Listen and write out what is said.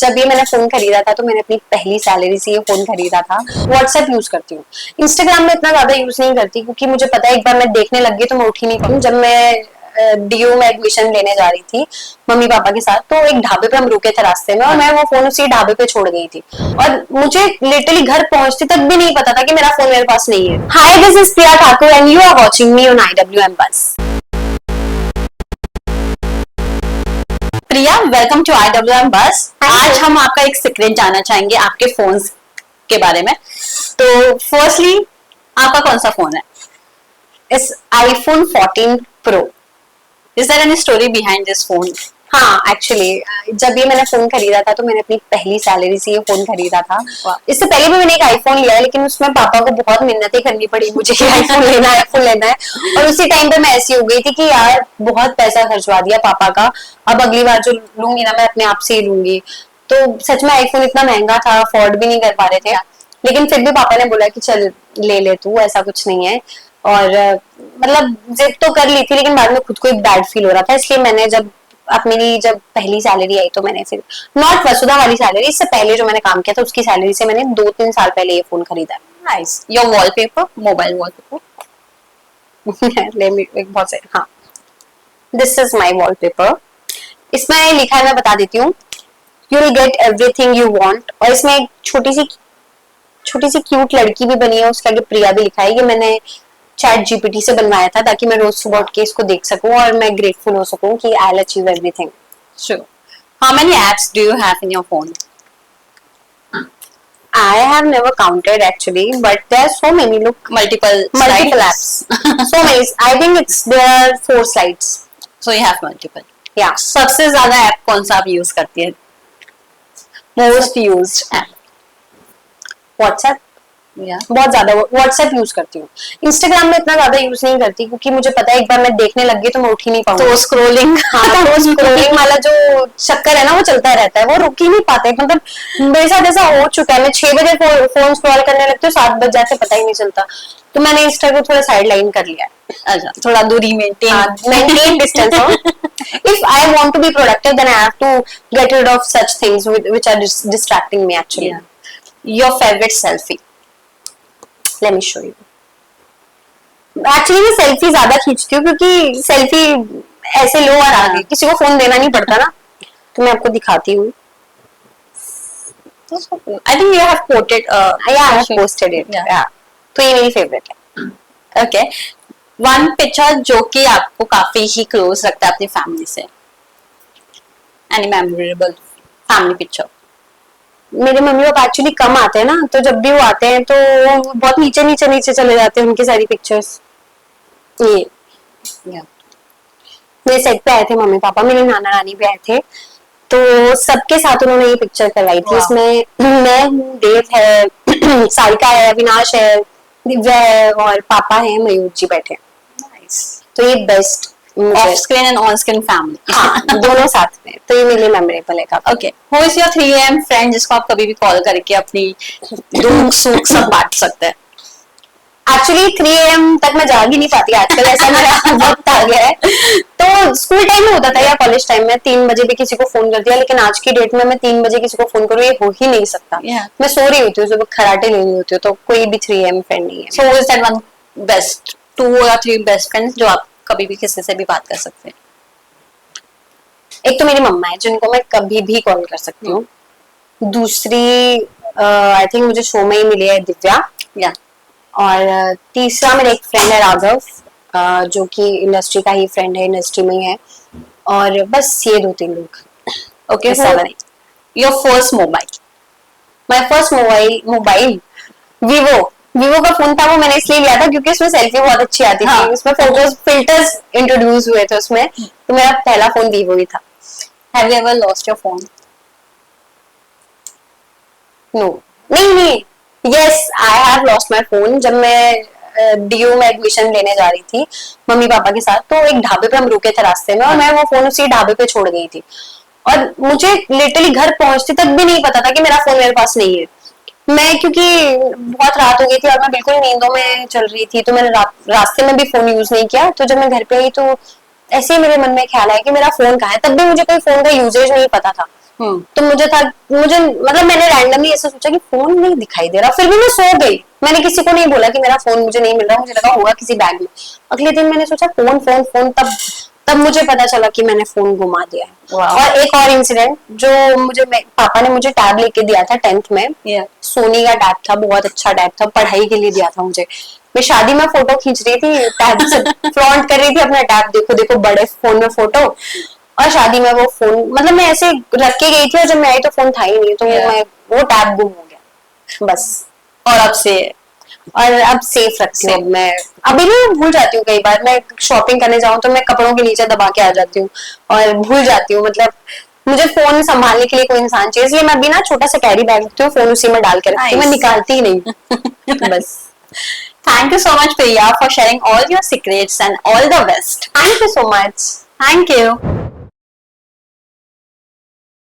जब ये मैंने फोन खरीदा था तो मैंने अपनी पहली सैलरी से ये फोन खरीदा था। व्हाट्सएप यूज करती हूँ, इंस्टाग्राम में इतना ज्यादा यूज नहीं करती क्योंकि मुझे पता है एक बार मैं देखने लग गई तो मैं उठ ही नहीं पाऊँ। जब मैं डीयू में एडमिशन लेने जा रही थी मम्मी पापा के साथ, तो एक ढाबे पे हम रुके थे रास्ते में और मैं वो फोन उसी ढाबे पे छोड़ गई थी और मुझे लिटरली घर पहुंचते तक भी नहीं पता था कि मेरा फोन मेरे पास नहीं है। Hi, this is Priya Thakur and you are watching me on IWM buzz. Priya, welcome to IWM बस। आज हम आपका एक सीक्रेट जानना चाहेंगे आपके फोन्स के बारे में। तो फर्स्टली, आपका कौन सा फोन है? इस iPhone 14 Pro। Is there any story behind this phone? हाँ, एक्चुअली जब ये मैंने फोन खरीदा था तो मैंने अपनी पहली सैलरी से ये फोन खरीदा था। इससे पहले भी मैंने एक आईफोन लिया है, लेकिन उसमें पापा को बहुत मिन्नतें करनी पड़ी मुझे कि आईफोन लेना है, आईफोन लेना है। और उसी टाइम पे मैं ऐसी हो गई थी कि यार बहुत पैसा खर्चवा दिया पापा का, अब अगली बार जो लूंगी ना मैं अपने आप से ही लूंगी। तो सच में आईफोन इतना महंगा था, अफोर्ड भी नहीं कर पा रहे थे, लेकिन फिर भी पापा ने बोला कि चल ले ले तू, ऐसा कुछ नहीं है। और मतलब जिद तो कर ली थी, लेकिन बाद में खुद को एक बैड फील हो रहा था, इसलिए मैंने जब पहली सैलरी आई तो मैंने फिर नॉट वसुधा वाली सैलरी, इससे पहले जो मैंने काम किया था उसकी सैलरी से मैंने 2-3 साल पहले ये फोन खरीदा। Nice. Your wallpaper, mobile wallpaper. Let me एक बहुत से, हाँ, दिस इज माय वॉलपेपर। इसमें लिखा है, मैं बता देती हूँ, you will get everything you want. और इसमें एक छोटी सी क्यूट लड़की भी बनी है, उसके आगे प्रिया भी लिखा है। ये मैंने ChatGPT से बनवाया था ताकि मैं रोज सुबह उठ के इसको देख सकूं और मैं ग्रेटफुल हो सकूं कि I will achieve everything. Sure. How many apps do you have in your phone? I have never counted actually, but there are so many. Look, Multiple apps. So many. I think there are 4 slides. So you have multiple. Yeah. सबसे ज्यादा app कौन सा आप use करती है? Most used app. WhatsApp. Yeah. बहुत ज्यादा WhatsApp use करती हूँ। इंस्टाग्राम में इतना ज्यादा यूज नहीं करती क्योंकि मुझे पता है एक बार मैं देखने लग गई तो मैं उठ ही नहीं पाऊंगी। तो स्क्रोलिंग, हाँ, तो स्क्रोलिंग वाला जो चक्कर है ना वो चलता रहता है, वो रुक ही नहीं पाते। मतलब मेरे साथ ऐसा हो चुका है, मैं 6 बजे फोन स्क्रॉल करने लगती हूँ, 7 बज जाते पता ही नहीं चलता। तो मैंने इंस्टा को थोड़ा साइड लाइन कर लिया है। अच्छा, थोड़ा दूरी maintain distance. If I want to be productive, then I have to get rid of such things which are distracting me actually. Yeah. Your favorite selfie? Let me show you. Actually मैं selfie ज्यादा खींचती हूँ क्योंकि selfie ऐसे लो और आगे, किसी को फोन देना नहीं पड़ता ना। तो मैं आपको दिखाती हूँ। I think you have quoted. Yeah, I have posted it. Yeah. तो ये मेरी फेवरेट है। Okay. One picture जो कि आपको काफी ही क्लोज रखता है अपनी फैमिली से। Any memorable family picture? मेरे मम्मी पापा एक्चुअली कम आते हैं ना, तो जब भी वो आते हैं तो वो बहुत नीचे चले जाते हैं उनकी सारी पिक्चर्स। ये मेरे सेट पे आए थे मम्मी पापा, मेरे नाना नानी भी आए थे, तो सबके साथ उन्होंने ये पिक्चर करवाई थी। इसमें मैं हूँ, देव है, सारिका है, अविनाश है, दिव्या है और पापा है, मयूर जी बैठे। तो ये best of screen and on screen family, हाँ, दोनों साथ में, तो ये मेरे लिए मेमोरेबल है काफी। Okay, who is your 3 AM friend जिसको आप कभी भी कॉल करके अपनी दुख सुख सब बांट सकते हैं? एक्चुअली 3 AM तक मैं जाग ही नहीं पाती आजकल, ऐसा मेरा वक्त आ गया है। तो स्कूल टाइम में होता था या कॉलेज टाइम में 3 बजे भी किसी को फोन कर दिया, लेकिन आज की डेट में मैं 3 बजे किसी को फोन करूँ ये हो ही नहीं सकता। मैं सो रही होती हूँ, सुबह खराटे ले रही होती हूँ, तो कोई भी 3 AM फ्रेंड नहीं है। So is that one best 2 or 3 best friends जो आप कभी भी किसी से भी बात कर सकते हैं? एक तो मेरी मम्मा है जिनको मैं कभी भी कॉल कर सकती हूँ। दूसरी आई थिंक मुझे शो में ही मिली है, दिव्या। और तीसरा मेरा एक फ्रेंड है राघव, जो कि इंडस्ट्री का ही फ्रेंड है, इंडस्ट्री में ही है। और बस ये 2-3 लोग। Okay, your first mobile? My first mobile Vivo का फोन था। वो मैंने इसलिए लिया था क्योंकि उसमें सेल्फी बहुत अच्छी आती थी। उसमें फोटोज फिल्टर्स इंट्रोड्यूस हुए थे उसमें, तो मेरा पहला फोन वीवो ही था। Have you ever lost your phone? No, नहीं। Yes, I have lost my phone. जब मैं डीयू में एडमिशन लेने जा रही थी मम्मी पापा के साथ, तो एक ढाबे पे हम रुके थे रास्ते में और मैं वो फोन उसी ढाबे पे छोड़ गई थी और मुझे लिटरली घर पहुंचते तक भी नहीं पता था कि मेरा फोन मेरे पास नहीं है। मैं क्योंकि बहुत रात हो गई थी और मैं बिल्कुल नींदों में चल रही थी, तो मैंने रास्ते में भी फोन यूज नहीं किया। तो जब मैं घर पे आई तो ऐसे ही मेरे मन में ख्याल आया कि मेरा फोन कहाँ है। तब भी मुझे कोई फोन का यूजेज नहीं पता था, तो मुझे मतलब मैंने रैंडमली ऐसा सोचा कि फोन नहीं दिखाई दे रहा, फिर भी मैं सो गई। मैंने किसी को नहीं बोला कि मेरा फोन मुझे नहीं मिल रहा, मुझे लगा होगा किसी बैग में। अगले दिन मैंने सोचा फोन फोन फोन, तब तब मुझे पता चला कि मैंने फोन घुमा दिया है। और एक और इंसिडेंट, जो पापा ने मुझे टैब लेके दिया था 10th में, सोनी का टैब था, बहुत अच्छा टैब था, पढ़ाई के लिए दिया था मुझे। मैं शादी में फोटो खींच रही थी, टैब से फ्लॉन्ट कर रही थी अपना टैब, देखो देखो बड़े फोन में फोटो, और शादी में वो फोन मतलब मैं ऐसे रख के गई थी, और जब मैं आई तो फोन था ही नहीं, तो वो टैब गुम हो गया बस। और अब सेफ रखती हूँ मैं। अभी भी भूल जाती हूँ, कई बार मैं शॉपिंग करने जाऊँ तो मैं कपड़ों के नीचे दबा के आ जाती हूँ और भूल जाती हूँ। मतलब मुझे फोन संभालने के लिए कोई इंसान चाहिए, इसलिए मैं अभी ना छोटा सा कैरी बैग रखती हूँ, फोन उसी में डाल के रखती हूँ, मैं निकालती ही नहीं बस। Thank you so much, Priya, for sharing all your secrets and all the best. Thank you so much. Thank you.